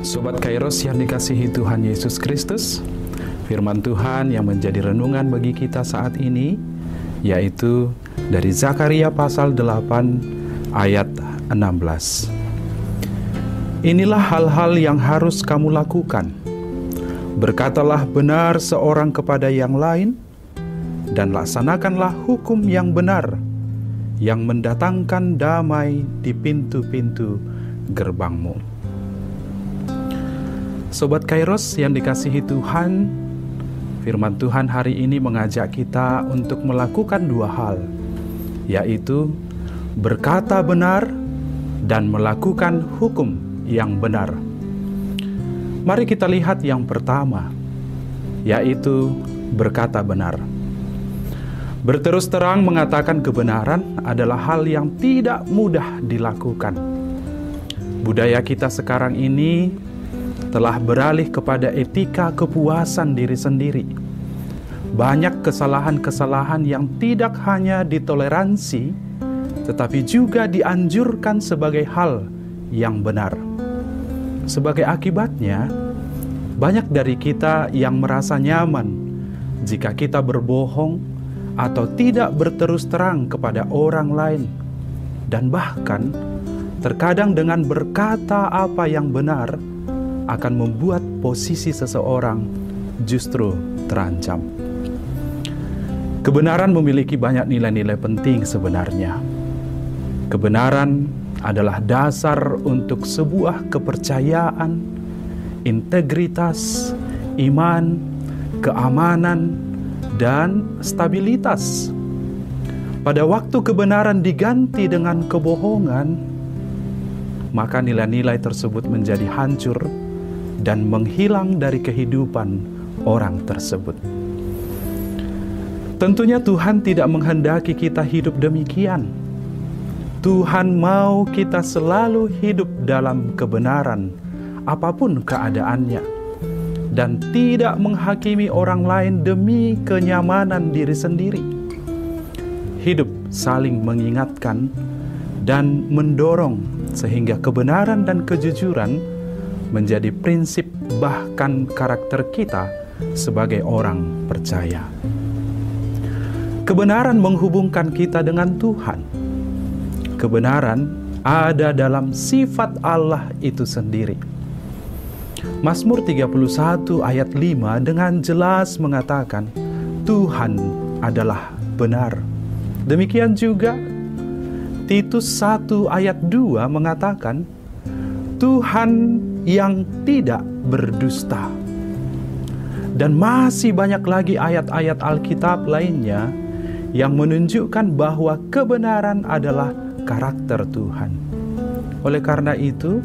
Sobat Kairos yang dikasihi Tuhan Yesus Kristus, firman Tuhan yang menjadi renungan bagi kita saat ini, yaitu dari Zakaria pasal 8 ayat 16. Inilah hal-hal yang harus kamu lakukan. Berkatalah benar seorang kepada yang lain, dan laksanakanlah hukum yang benar, yang mendatangkan damai di pintu-pintu gerbangmu. Sobat Kairos yang dikasihi Tuhan, firman Tuhan hari ini mengajak kita untuk melakukan dua hal, yaitu berkata benar dan melakukan hukum yang benar. Mari kita lihat yang pertama, yaitu berkata benar. Berterus terang mengatakan kebenaran adalah hal yang tidak mudah dilakukan. Budaya kita sekarang ini telah beralih kepada etika kepuasan diri sendiri. Banyak kesalahan-kesalahan yang tidak hanya ditoleransi, tetapi juga dianjurkan sebagai hal yang benar. Sebagai akibatnya, banyak dari kita yang merasa nyaman jika kita berbohong atau tidak berterus terang kepada orang lain, dan bahkan terkadang dengan berkata apa yang benar akan membuat posisi seseorang justru terancam. Kebenaran memiliki banyak nilai-nilai penting sebenarnya. Kebenaran adalah dasar untuk sebuah kepercayaan, integritas, iman, keamanan, dan stabilitas. Pada waktu kebenaran diganti dengan kebohongan, maka nilai-nilai tersebut menjadi hancur dan menghilang dari kehidupan orang tersebut. Tentunya Tuhan tidak menghendaki kita hidup demikian. Tuhan mau kita selalu hidup dalam kebenaran, apapun keadaannya, dan tidak menghakimi orang lain demi kenyamanan diri sendiri. Hidup saling mengingatkan dan mendorong sehingga kebenaran dan kejujuran menjadi prinsip bahkan karakter kita sebagai orang percaya. Kebenaran menghubungkan kita dengan Tuhan. Kebenaran ada dalam sifat Allah itu sendiri. Mazmur 31 ayat 5 dengan jelas mengatakan, Tuhan adalah benar. Demikian juga Titus 1 ayat 2 mengatakan, Tuhan yang tidak berdusta. Dan masih banyak lagi ayat-ayat Alkitab lainnya yang menunjukkan bahwa kebenaran adalah karakter Tuhan. Oleh karena itu,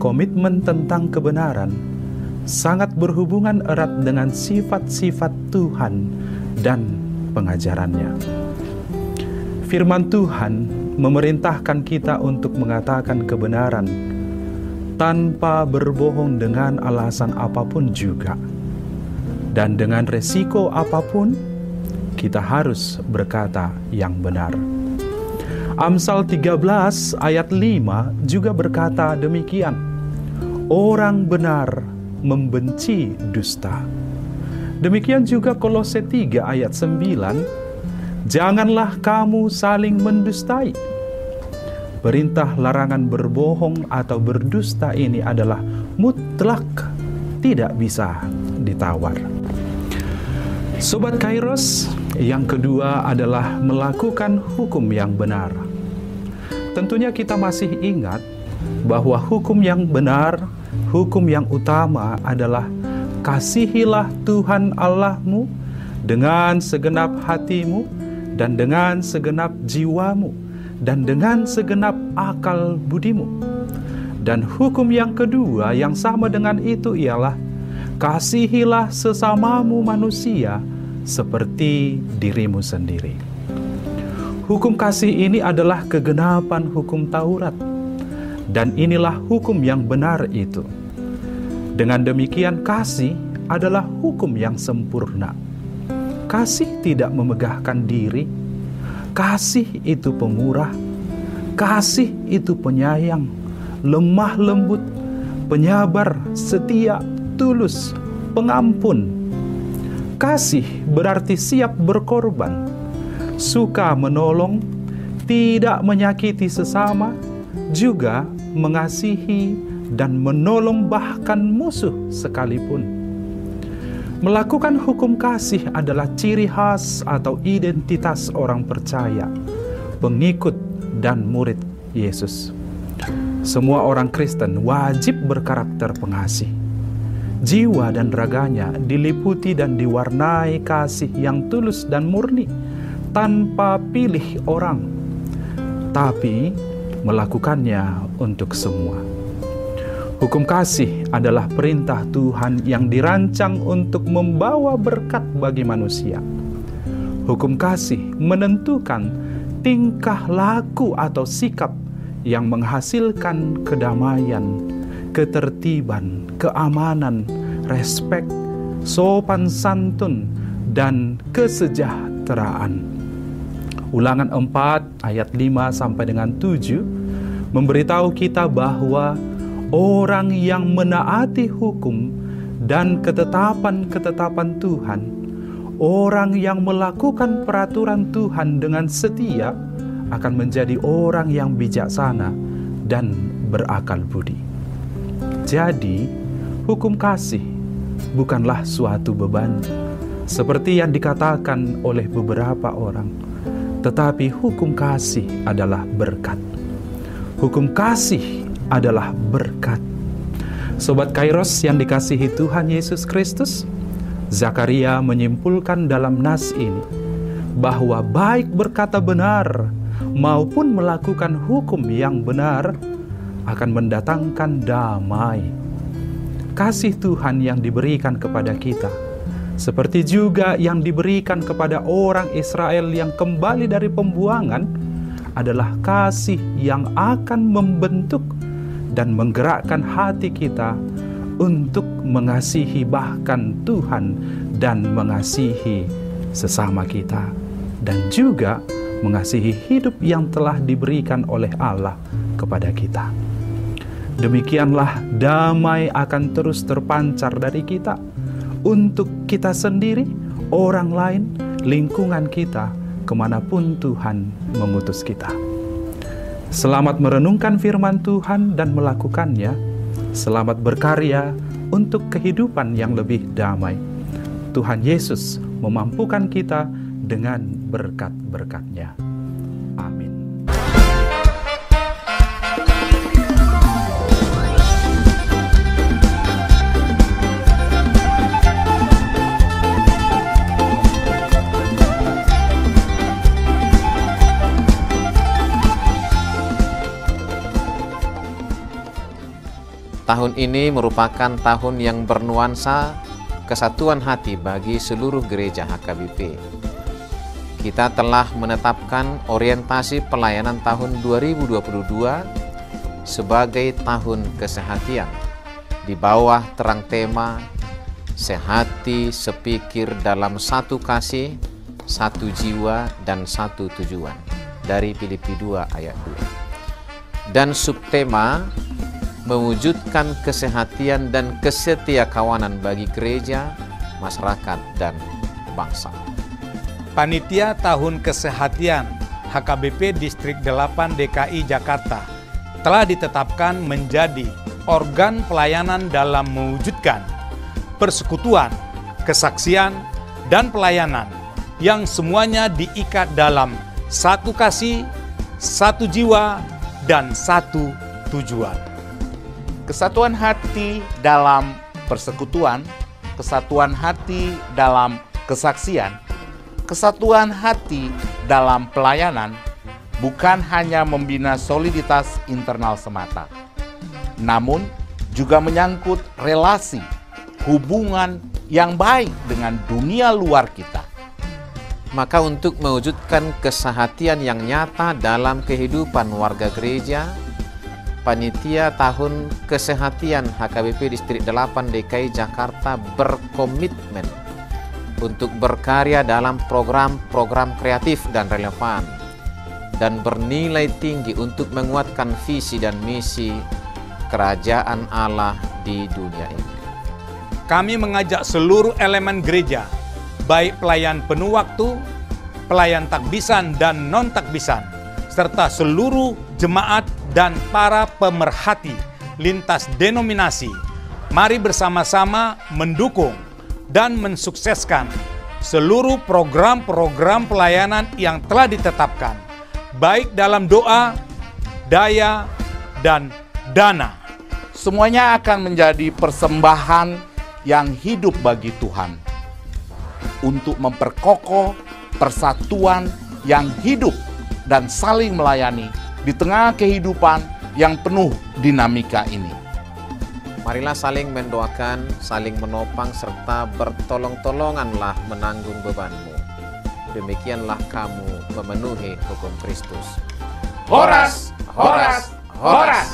komitmen tentang kebenaran sangat berhubungan erat dengan sifat-sifat Tuhan dan pengajarannya. Firman Tuhan memerintahkan kita untuk mengatakan kebenaran tanpa berbohong dengan alasan apapun juga. Dan dengan resiko apapun, kita harus berkata yang benar. Amsal 13 ayat 5 juga berkata demikian. Orang benar membenci dusta. Demikian juga Kolose 3 ayat 9. Janganlah kamu saling mendustai. Perintah larangan berbohong atau berdusta ini adalah mutlak, tidak bisa ditawar. Sobat Kairos, yang kedua adalah melakukan hukum yang benar. Tentunya kita masih ingat bahwa hukum yang benar, hukum yang utama adalah kasihilah Tuhan Allahmu dengan segenap hatimu dan dengan segenap jiwamu dan dengan segenap akal budimu. Dan hukum yang kedua yang sama dengan itu ialah kasihilah sesamamu manusia seperti dirimu sendiri. Hukum kasih ini adalah kegenapan hukum Taurat, dan inilah hukum yang benar itu. Dengan demikian, kasih adalah hukum yang sempurna. Kasih tidak memegahkan diri, kasih itu pemurah, kasih itu penyayang, lemah lembut, penyabar, setia, tulus, pengampun. Kasih berarti siap berkorban, suka menolong, tidak menyakiti sesama, juga mengasihi dan menolong bahkan musuh sekalipun. Melakukan hukum kasih adalah ciri khas atau identitas orang percaya, pengikut dan murid Yesus. Semua orang Kristen wajib berkarakter pengasih. Jiwa dan raganya diliputi dan diwarnai kasih yang tulus dan murni, tanpa pilih orang, tapi melakukannya untuk semua. Hukum kasih adalah perintah Tuhan yang dirancang untuk membawa berkat bagi manusia. Hukum kasih menentukan tingkah laku atau sikap yang menghasilkan kedamaian, ketertiban, keamanan, respek, sopan santun, dan kesejahteraan. Ulangan 4 ayat 5 sampai dengan 7 memberitahu kita bahwa orang yang menaati hukum dan ketetapan-ketetapan Tuhan, orang yang melakukan peraturan Tuhan dengan setia, akan menjadi orang yang bijaksana dan berakal budi. Jadi, hukum kasih bukanlah suatu beban, seperti yang dikatakan oleh beberapa orang, tetapi hukum kasih adalah berkat. Hukum kasih adalah berkat. Sobat Kairos yang dikasihi Tuhan Yesus Kristus, Zakaria menyimpulkan dalam nas ini bahwa baik berkata benar maupun melakukan hukum yang benar akan mendatangkan damai. Kasih Tuhan yang diberikan kepada kita, seperti juga yang diberikan kepada orang Israel yang kembali dari pembuangan, adalah kasih yang akan membentuk dan menggerakkan hati kita untuk mengasihi bahkan Tuhan dan mengasihi sesama kita, dan juga mengasihi hidup yang telah diberikan oleh Allah kepada kita. Demikianlah damai akan terus terpancar dari kita untuk kita sendiri, orang lain, lingkungan kita, kemanapun Tuhan mengutus kita. Selamat merenungkan firman Tuhan dan melakukannya. Selamat berkarya untuk kehidupan yang lebih damai. Tuhan Yesus memampukan kita dengan berkat-berkat-Nya. Amin. Tahun ini merupakan tahun yang bernuansa kesatuan hati bagi seluruh gereja HKBP. Kita telah menetapkan orientasi pelayanan tahun 2022 sebagai tahun kesehatian di bawah terang tema sehati sepikir dalam satu kasih, satu jiwa, dan satu tujuan dari Filipi 2 ayat 2. Dan subtema mewujudkan kesehatian dan kesetiakawanan bagi gereja, masyarakat, dan bangsa. Panitia Tahun Kesehatian HKBP Distrik 8 DKI Jakarta telah ditetapkan menjadi organ pelayanan dalam mewujudkan persekutuan, kesaksian, dan pelayanan yang semuanya diikat dalam satu kasih, satu jiwa, dan satu tujuan. Kesatuan hati dalam persekutuan, kesatuan hati dalam kesaksian, kesatuan hati dalam pelayanan bukan hanya membina soliditas internal semata, namun juga menyangkut relasi, hubungan yang baik dengan dunia luar kita. Maka untuk mewujudkan kesehatian yang nyata dalam kehidupan warga gereja, Panitia Tahun Kesehatian HKBP Distrik 8 DKI Jakarta berkomitmen untuk berkarya dalam program-program kreatif dan relevan dan bernilai tinggi untuk menguatkan visi dan misi kerajaan Allah di dunia ini. Kami mengajak seluruh elemen gereja, baik pelayan penuh waktu, pelayan takbisan dan non-takbisan, serta seluruh jemaat dan para pemerhati lintas denominasi, mari bersama-sama mendukung dan mensukseskan seluruh program-program pelayanan yang telah ditetapkan, baik dalam doa, daya, dan dana. Semuanya akan menjadi persembahan yang hidup bagi Tuhan untuk memperkokoh persatuan yang hidup dan saling melayani di tengah kehidupan yang penuh dinamika ini. Marilah saling mendoakan, saling menopang, serta bertolong-tolonganlah menanggung bebanmu. Demikianlah kamu memenuhi hukum Kristus. Horas, horas, horas!